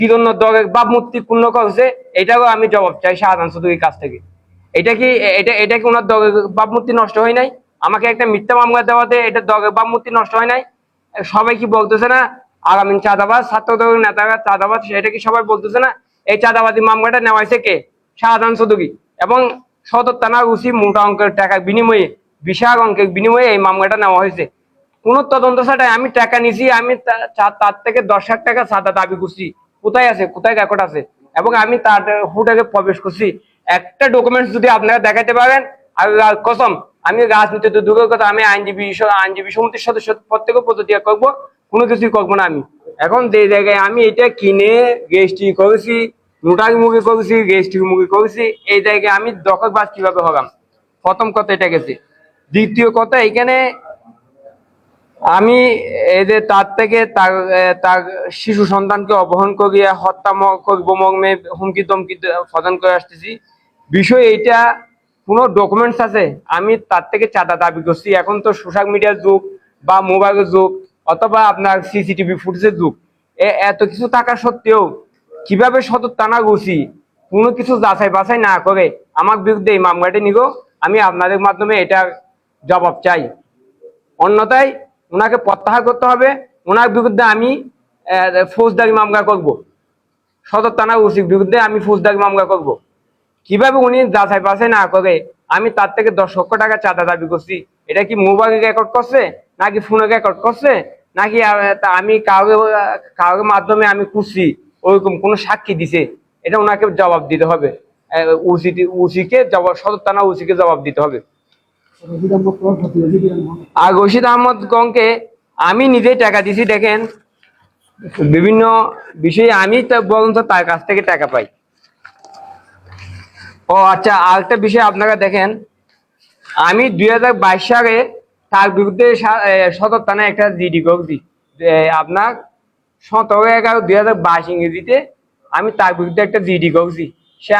কি জন্য ভাবমূর্তি পূর্ণ করছে, এটাও আমি জবাব চাই শাহজাহান চৌধুরীর কাছ থেকে। এটা কি এটা কি ওনার ভাবমূর্তি নষ্ট হয় নাই? আমাকে একটা মিথ্যা মামলা দেওয়াতে এটা ভাবমূর্তি নষ্ট হয় নাই? সবাই কি বলতেছে না আগামী চাঁদাবাজ, ছাত্রদলের নেতারা চাঁদাবাজ, সেটা কি সবাই বলতেছে না? এই চাঁদাবাদী মামলাটা নেওয়া হয়েছে কে? শাহজাহান চৌধুরী। এবং সদর থানার ওসি মোটা অঙ্কের টাকার বিনিময়ে, বিশাল অঙ্কের বিনিময়ে এই মামলাটা নেওয়া হয়েছে। কোন তদন্ত ছাড়াই আমি টাকা নিছি, আমি তার থেকে 10 লাখ টাকা চাঁদা দাবি করছি। কোথায় আছে? কোথায় রেকর্ড আছে? এবং আমি তার হোটেলে প্রবেশ করছি। একটা ডকুমেন্টস যদি আপনারা দেখাতে পারেন, আর কসম, আমি রাজনীতিতে দূরের কথা, আমি আইনজীবী সমিতির সদস্য প্রত্যেকে প্রতিক্রিয়া করবো, কোনো কিছুই করবো না আমি। এখন যে জায়গায় আমি এটা কিনে রেজিস্ট্রি করেছি, নোটারি মুখে করেছি, রেজিস্ট্রি মুখে করেছি, এই জায়গায় আমি দখলবাজ কিভাবে হলাম? প্রথম কথা এটা গেছে। দ্বিতীয় কথা, এখানে আমি এই যে তার থেকে তার শিশু সন্তানকে অপহরণ করিয়া হত্যা করব মর্মে হুমকি দমকি প্রদান করে আসতেছি। বিষয় এইটা কোনো ডকুমেন্টস আছে? আমি তার থেকে চাঁদা দাবি করছি। এখন তো সোশ্যাল মিডিয়ার যুগ বা মোবাইলের যুগ অথবা আপনার সিসিটিভি ফুটেজের যুগ, এত কিছু থাকা সত্ত্বেও কিভাবে সদর থানা গেছি কোনো কিছু যাচাই বাছাই না করে আমার বিরুদ্ধে এই মামলাটি নিব? আমি আপনাদের মাধ্যমে এটার জবাব চাই। অন্যথায় ওনাকে প্রত্যাহার করতে হবে। ওনার বিরুদ্ধে আমি ফৌজদারি মামলা করব। সদর থানা ওসির বিরুদ্ধে আমি ফৌজদারি মামলা করব। কিভাবে উনি যাচাই বাছাই না করে আমি তার থেকে 10 লক্ষ টাকা চাঁদা দাবি করছি? এটা কি মোবাইল রেকর্ড করছে, নাকি ফোনে রেকর্ড করছে, নাকি আমি কারোর মাধ্যমে আমি খুঁজছি, ওইরকম কোনো সাক্ষী দিছে? এটা ওনাকে জবাব দিতে হবে। ওসিকে জবাব, সদর থানা ওসিকে জবাব দিতে হবে। আর রশিদ আহমদ গংকে আমি নিজেই টাকা দিছি। দেখেন, বিভিন্ন বিষয়ে আমি বরঞ্চ তার কাছ থেকে টাকা পাই। ও আচ্ছা, আরেকটা বিষয় আপনারা দেখেন, আমি 2022 সালে তার বিরুদ্ধে সদর থানায় একটা জিডি করছি। আপনার 17/11/2022 ইংরেজিতে আমি তার বিরুদ্ধে একটা জিডি করছি। সে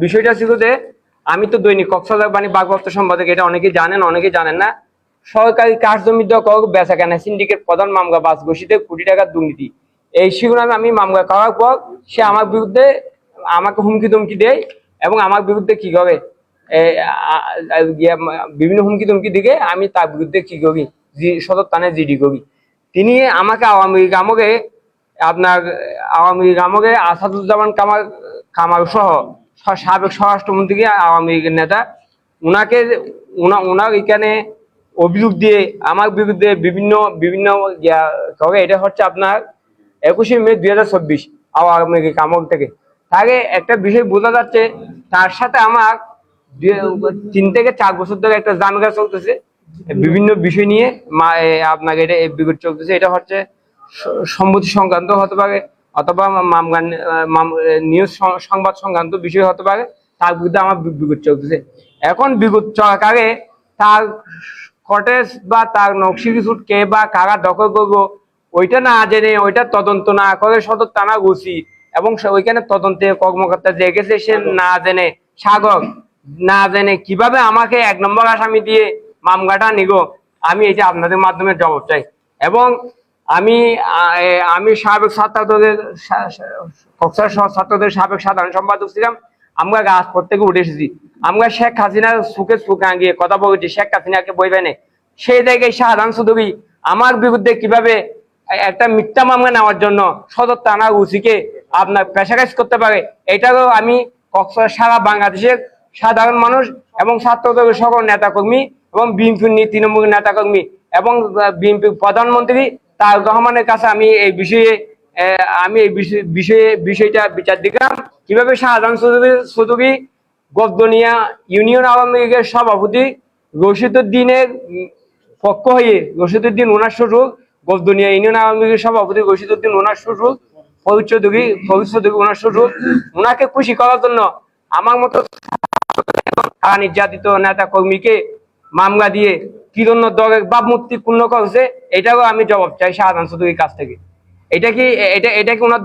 বিষয়টা ছিল যে, আমি তো দৈনিক কক্সবাজার বাণী ভারপ্রাপ্ত সম্পাদক, এটা অনেকেই জানেন, অনেকেই জানেন না। সরকারি কাজ জমি দখল, বেচাকেনা, সিন্ডিকেট প্রধান মামলা, বাস ঘোষিত কোটি টাকার দুর্নীতি, এই শিরোনামে আমি মামলা করার পর সে আমার বিরুদ্ধে আমাকে হুমকি ধমকি দেয় এবং আমার বিরুদ্ধে কি করে বিভিন্ন হুমকি ধমকি দিকে আমি তার বিরুদ্ধে কি করি, সদর থানায় জিডি করি। তিনি আমাকে আওয়ামী লীগ আমলে, আপনার আওয়ামী লীগ আমলে আসাদুজ্জামান কামাল সহ সাবেক স্বরাষ্ট্রমন্ত্রী, আওয়ামী লীগের নেতা, ওনার এখানে অভিযোগ দিয়ে আমার বিরুদ্ধে বিভিন্ন বিভিন্ন এটা হচ্ছে আপনার 21শে মে 2024 আওয়ামী লীগ আমল থেকে। তাকে একটা বিষয় বোঝা যাচ্ছে, তার সাথে আমার 3 থেকে 4 বছর ধরে একটা জানগা চলতেছে বিভিন্ন বিষয় নিয়ে। আপনাকে এটা বিগত চলতেছে, এটা হচ্ছে সম্মতি সংক্রান্ত হতে পারে, অথবা নিউজ সংবাদ সংক্রান্ত বিষয় হতে পারে। তার বিরুদ্ধে আমার বিগত চলতেছে। এখন বিগত চলাকালে তার কটেজ বা তার নকশি কিছুট কে বা কারা দখল করবো, ওইটা না জেনে, ওইটা তদন্ত না করে সদর থানা ওসি এবং ওইখানে তদন্তের কর্মকর্তা যে গেছে, সে না জেনে, সাগর না জেনে কিভাবে আমাকে 1 নম্বর আসামি দিয়ে মামলাটা নিব? আমি এটা আপনাদের মাধ্যমে জবাব চাই। এবং আমি সাবেক ছাত্রদের সাবেক সাধারণ সম্পাদক ছিলাম। আমরা রাজপথ থেকে উঠে এসেছি। আমরা শেখ হাসিনার সুখে সুখ আঙ্গিয়ে কথা বলেছি, শেখ হাসিনাকে বইবে না। সেই জায়গায় শাহজাহান চৌধুরী আমার বিরুদ্ধে কিভাবে একটা মিথ্যা মামলা নেওয়ার জন্য সদর থানা ওসিকে আপনার প্রেসারাইজ করতে পারে? এটারও আমি সারা বাংলাদেশের সাধারণ মানুষ এবং ছাত্রদলের সকল নেতাকর্মী এবং বিএনপির তৃণমূল নেতাকর্মী এবং বিএনপির প্রধানমন্ত্রী তারেক রহমানের কাছে আমি এই বিষয়টা বিচার দিলাম, কিভাবে শাহজাহান চৌধুরী গদ্দনিয়া ইউনিয়ন আওয়ামী লীগের সভাপতি রশিদউদ্দিনের পক্ষ হয়ে, রশিদউদ্দিন ওনার শ্বশুর, গদ্দনিয়া ইউনিয়ন আওয়ামী লীগের সভাপতি রশিদউদ্দিন ওনার শ্বশুর, ফরিদ চৌধুরী ওনার শ্বশুর, ওনাকে খুশি করার জন্য আমার মতো নির্যাতিত নেতা কর্মীকে মামলা দিয়ে কি জন্য ভাবমূর্তি পূর্ণ করছে, এটাও আমি জবাব চাই শাহজাহান চৌধুরীর কাছ থেকে। এটা কি ওনার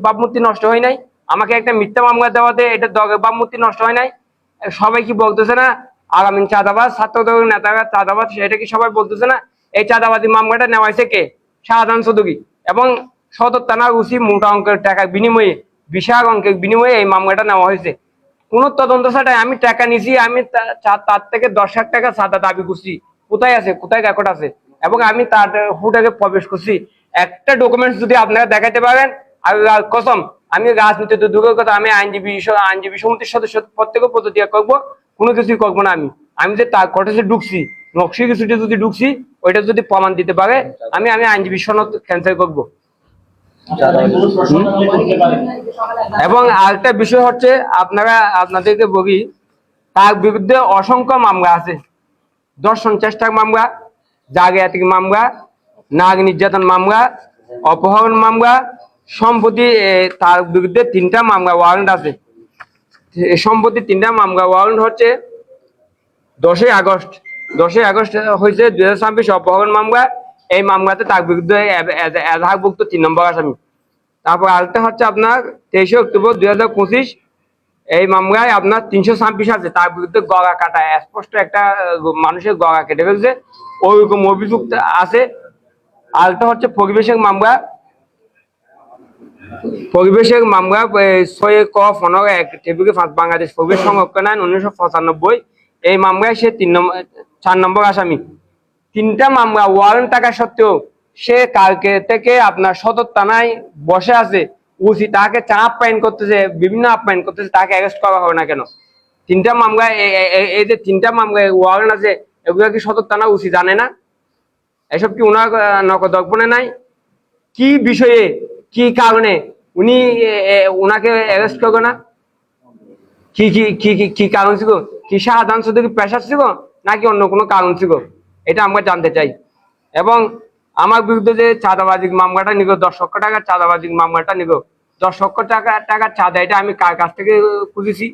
ভাবমূর্তি নষ্ট হয় নাই? আমাকে একটা মিথ্যা মামলা দেওয়াতে এটা ভাবমূর্তি নষ্ট হয় নাই? সবাই কি বলতেছে না আগামী চাঁদাবাজ, ছাত্রদলের নেতারা চাঁদাবাজ, সেটা কি সবাই বলতেছে না? এই চাঁদাবাদী মামলাটা নেওয়া হয়েছে কে? শাহজাহান চৌধুরী। এবং সদর থানার ওসি মোটা অঙ্কের টাকার বিনিময়ে, বিশাল অঙ্কের বিনিময়ে এই মামলাটা নেওয়া হয়েছে। কোন তদন্ত ছাড়াই আমি টাকা নিছি, আমি তার থেকে 10 লাখ টাকা সাদা দাবি করছি। কোথায় আছে, কোথায় রেকর্ড আছে? এবং আমি তার হোটেলে প্রবেশ করছি। একটা ডকুমেন্টস যদি আপনারা দেখাতে পারেন, আর কসম আমি রাজনীতিতে দূরের কথা, আমি আইনজীবী সমিতির সদস্য প্রত্যেকে প্রতিক্রিয়া করবো, কোনো কিছুই করবো না। আমি যে তার কটেজে ঢুকছি, নকশি কিছুতে যদি ঢুকছি, ওইটা যদি প্রমাণ দিতে পারে, আমি আইনজীবী সনদ ক্যান্সেল করবো। এবং আরেকটা বিষয় হচ্ছে, আপনাদেরকে বলি, তার বিরুদ্ধে অসংখ্য মামলা আছে। ধর্ষণ চেষ্টার মামলা, জালিয়াতির মামলা, নারী নির্যাতন মামলা, অপহরণ মামলা। সম্প্রতি তার বিরুদ্ধে 3টা মামলা ওয়ারেন্ট আছে। সম্প্রতি 3টা মামলা ওয়ারেন্ট হচ্ছে 10ই আগস্ট হয়েছে 2026 অপহরণ মামলা। এই মামলাতে তার বিরুদ্ধে এজাহারভুক্ত 3 নম্বর আসামি। তারপর আরেকটা হচ্ছে আপনার 23 অক্টোবর 2025, এই মামলায় আপনার 326 আছে, তার বিরুদ্ধে গলা কাটা, স্পষ্ট একটা মানুষের গলা কেটে ফেলছে, ওইরকম অভিযুক্ত আছে। আরেকটা হচ্ছে পরিবেশের মামলা 6 বাংলাদেশ পরিবেশ সংরক্ষণ আইন 1995। এই মামলায় সে 4 নম্বর আসামি। 3টা মামলা ওয়ারেন্ট থাকা সত্ত্বেও সে কালকে থেকে আপনার সদর থানায় বসে আছে। ওসি তাকে আপ্যায়ন করতেছে, বিভিন্ন আপ্যায়ন করতেছে, তাকে অ্যারেস্ট করা হবে না কেন? 3টা মামলা, এই যে 3টা মামলায় ওয়ারেন্ট আছে, এগুলো কি সদর থানা ওসি জানে না? এসব কি ওনার নজরদারিতে নাই? কি বিষয়ে, কি কারণে উনি ওনাকে অ্যারেস্ট করবে না? কি কি কি কি কারণ ছিল? কি শাহজাহান চৌধুরী পেশা ছিল, নাকি অন্য কোনো কারণ ছিল? এটা আমরা জানতে চাই। এবং আমার বিরুদ্ধে যে চাঁদাবাজির মামলাটা নিল, 10 লক্ষ টাকার চাঁদাবাজির মামলাটা নিল, 10 লক্ষ টাকার চাঁদা, এটা আমি কার কাছ থেকে খুঁজেছি,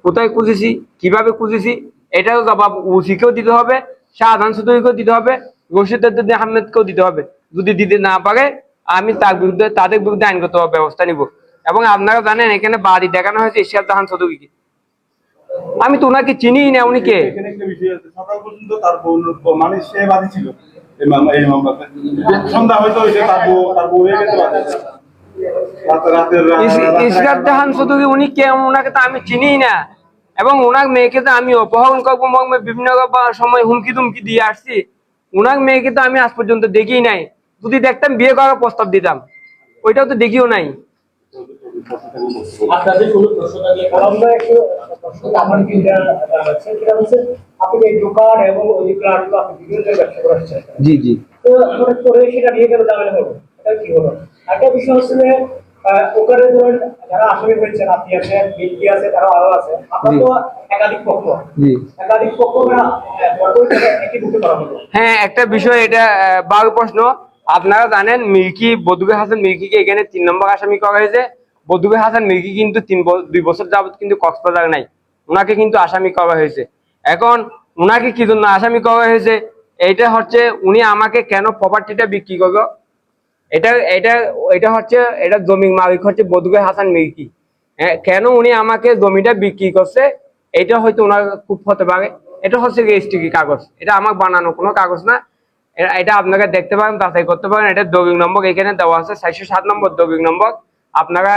কোথায় খুঁজেছি, কিভাবে খুঁজেছি, এটাও জবাব ওসিকেও দিতে হবে, শাহজাহান চৌধুরীকেও দিতে হবে, রশিদ আহমেদকেও দিতে হবে। যদি দিতে না পারে, আমি তাদের বিরুদ্ধে আইনগত ব্যবস্থা নিব। এবং আপনারা জানেন, এখানে বাড়ি দেখানো হয়েছে ইশরাত জাহান চৌধুরীকে। আমি তো ওনাকে চিনি না, উনি কে? সকাল পর্যন্ত তার মানে সে বাদী ছিল এই মামলাতে। সন্ধ্যা হয়তো তার বউ হয়ে গেছে বাদী। ইশরাত জাহান চৌধুরী উনি কে? ওনাকে তো আমি চিনি না। এবং ওনার মেয়েকে তো আমি অপহরণ করবো বিভিন্ন সময় হুমকি তুমকি দিয়ে আসছি। ওনার মেয়েকে তো আমি আজ পর্যন্ত দেখি নাই। যদি দেখতাম, বিয়ে করার প্রস্তাব দিতাম। ওইটাও তো দেখিও নাই। আপনাদের কোনো প্রশ্ন থাকলে আমরা একটু আমার কি জানাচ্ছি, সেটা হচ্ছে আপনি এই দোকান এবং ওই প্ল্যাটগুলো আপনি বিভিন্ন ব্যবসা করেছেন। জি জি। তো আমরা করে সেটা নিয়ে গেলে ঝামেলা হলো, এটা কি হলো? একটা বিষয় হচ্ছে যে ওখানে ধরুন যারা আসামি হয়েছেন, আপনি আছেন, বিলকি আছে, তারা আরো আছে, আপনার তো একাধিক পক্ষ, একাধিক পক্ষ একই বুকে করা হলো। হ্যাঁ, একটা বিষয়, এটা বারো প্রশ্ন। আপনারা জানেন, বদরুল হাসান মিল্কিকে এখানে 3 নম্বর আসামি করা হয়েছে। বদরুল হাসান মিল্কি কিন্তু 2 বছর যাবত কিন্তু কক্সবাজার নাই, ওনাকে কিন্তু আসামি করা হয়েছে। এখন ওনাকে কি জন্য আসামি করা হয়েছে? এইটা হচ্ছে, উনি আমাকে কেন প্রপার্টিটা বিক্রি করলো, এটা হচ্ছে, এটা জমির মালিক হচ্ছে বদরুল হাসান মিল্কি। কেন উনি আমাকে জমিটা বিক্রি করছে, এটা হয়তো ওনার খুব হতে পারে। এটা হচ্ছে রেজিস্ট্রি কাগজ, এটা আমার বানানো কোনো কাগজ না। এটা আপনারা দেখতে পারেন, যাচাই করতে পারেন। এটা দলিল নম্বর এখানে দেওয়া আছে, 407 নম্বর দলিল নম্বর। আপনারা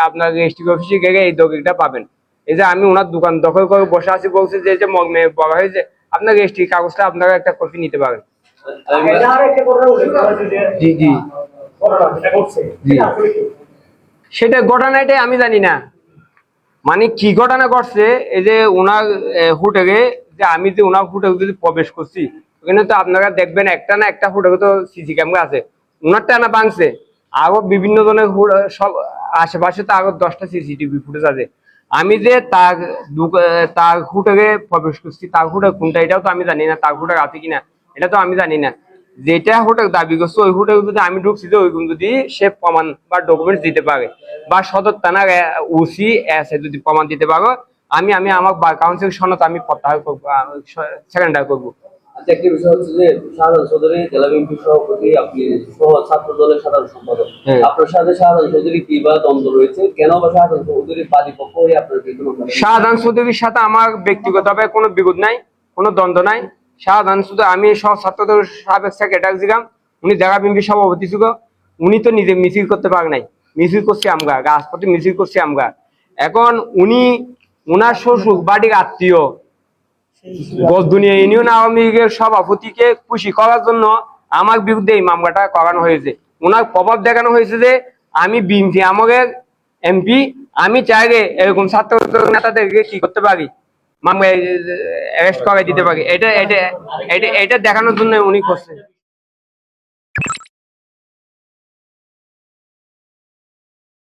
আপনার রেজিস্ট্রি অফিসে গেলে এই দলিলটা পাবেন। এই যে আমি ওনার দোকান দখল করে বসে আছি, বলছে যে মর্মে বলা হয়েছে, আপনার রেজিস্ট্রি কাগজটা আপনারা একটা কপি নিতে পারেন। জি জি জি। সেটা ঘটনাটাই আমি জানি না, মানে কি ঘটনা ঘটছে। এই যে ওনার হোটেলে, যে আমি যে ওনার হোটেলে যদি প্রবেশ করছি, ওখানে তো আপনারা দেখবেন একটা না একটা হোটেলে তো সিসি ক্যামেরা আছে। ওনারটা না ভাঙছে, আরো বিভিন্ন জনের সব আশেপাশে তো আরো 10টা সিসিটিভি ফুটেজ আছে। আমি যে তার হোটেলে প্রবেশ করছি, তার হোটেল কোনটা এটাও তো আমি জানি না, তার হোটেল আছে কিনা এটা তো আমি জানি না। যেটা হোটেল দাবি করছে, ওই হোটেল যদি আমি ঢুকছি, যে ওইগুলো যদি সে প্রমাণ বা ডকুমেন্টস দিতে পারে, বা সদর থানার ওসি এসে যদি প্রমাণ দিতে পারো, আমি আমার বার কাউন্সিল সনদ আমি প্রত্যাহার করবো, সেকেন্ডার করবো। আচ্ছা, একটি বিষয় হচ্ছে যে শাহজাহান চৌধুরী জেলা বিএনপি সভাপতি, আপনি সহ ছাত্র দলের সাধারণ সম্পাদক, আপনার সাথে শাহজাহান চৌধুরী কি বা দ্বন্দ্ব রয়েছে? কেন বা শাহজাহান চৌধুরীর বাদী পক্ষ হয়ে আপনার বিরুদ্ধে? শাহজাহান চৌধুরীর সাথে আমার ব্যক্তিগতভাবে কোনো বিরোধ নাই, কোনো দ্বন্দ্ব নাই। শাহজাহান চৌধুরী, আমি সহ ছাত্র দলের সাবেক সেক্রেটারি ছিলাম, উনি জেলা বিএনপি সভাপতি ছিল। উনি তো নিজে মিছিল করতে পারে নাই, মিছিল করছি আমরা, রাজপথে মিছিল করছি আমরা। এখন উনি উনার শ্বশুর বাড়ির আত্মীয় গজদুনিয়া ইউনিয়ন আওয়ামী লীগের সভাপতিকে খুশি করার জন্য আমার বিরুদ্ধে এই মামলাটা করানো হয়েছে। উনার প্রভাব দেখানো হয়েছে যে আমি বিএনপি আমাদের এমপি, আমি চাইলে এরকম ছাত্র নেতাদেরকে কি করতে পারি, মামলায় অ্যারেস্ট করাই দিতে পারি। এটা এটা এটা এটা দেখানোর জন্য উনি করছে।